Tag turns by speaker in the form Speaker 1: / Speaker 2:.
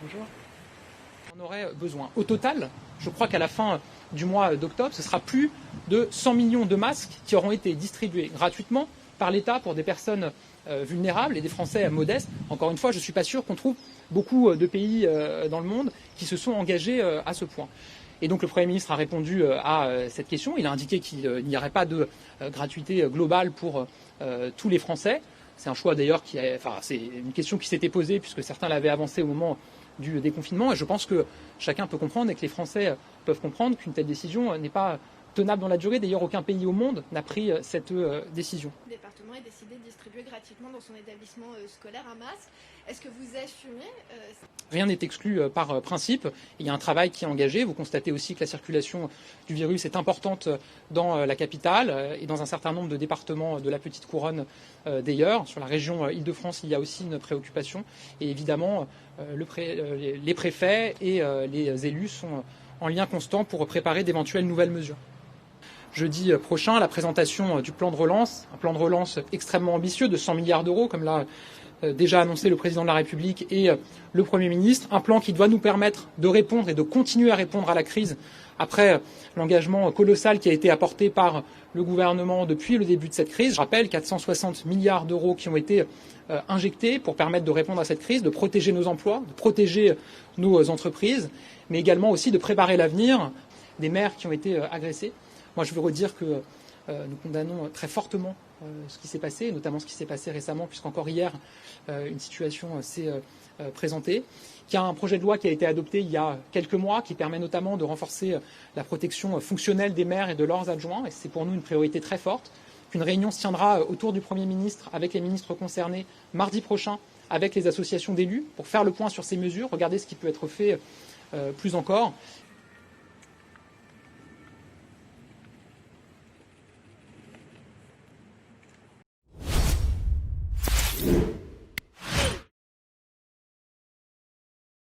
Speaker 1: Bonjour. On aurait besoin. Au total, je crois qu'à la fin du mois d'octobre, ce sera plus de 100 millions de masques qui auront été distribués gratuitement par l'État pour des personnes vulnérables et des Français modestes. Encore une fois, je ne suis pas sûr qu'on trouve beaucoup de pays dans le monde qui se sont engagés à ce point. Et donc le Premier ministre a répondu à cette question. Il a indiqué qu'il n'y aurait pas de gratuité globale pour tous les Français. C'est un choix d'ailleurs c'est une question qui s'était posée puisque certains l'avaient avancé au moment du déconfinement. Et je pense que chacun peut comprendre et que les Français peuvent comprendre qu'une telle décision n'est pas tenable dans la durée. D'ailleurs, aucun pays au monde n'a pris cette décision.
Speaker 2: Le département a décidé de distribuer gratuitement dans son établissement scolaire un masque. Est-ce que vous assumez
Speaker 1: Rien n'est exclu par principe. Il y a un travail qui est engagé. Vous constatez aussi que la circulation du virus est importante dans la capitale et dans un certain nombre de départements de la petite couronne d'ailleurs. Sur la région Île-de-France, il y a aussi une préoccupation. Et évidemment, les préfets et les élus sont en lien constant pour préparer d'éventuelles nouvelles mesures. Jeudi prochain, la présentation du plan de relance, un plan de relance extrêmement ambitieux de 100 milliards d'euros, comme l'a déjà annoncé le président de la République et le Premier ministre, un plan qui doit nous permettre de répondre et de continuer à répondre à la crise après l'engagement colossal qui a été apporté par le gouvernement depuis le début de cette crise. Je rappelle 460 milliards d'euros qui ont été injectés pour permettre de répondre à cette crise, de protéger nos emplois, de protéger nos entreprises, mais également aussi de préparer l'avenir des mères qui ont été agressées. Moi, je veux redire que nous condamnons très fortement ce qui s'est passé, notamment ce qui s'est passé récemment, puisqu'encore hier, une situation s'est présentée. Il y a un projet de loi qui a été adopté il y a quelques mois, qui permet notamment de renforcer la protection fonctionnelle des maires et de leurs adjoints, et c'est pour nous une priorité très forte. Une réunion se tiendra autour du Premier ministre avec les ministres concernés mardi prochain, avec les associations d'élus, pour faire le point sur ces mesures, regarder ce qui peut être fait plus encore.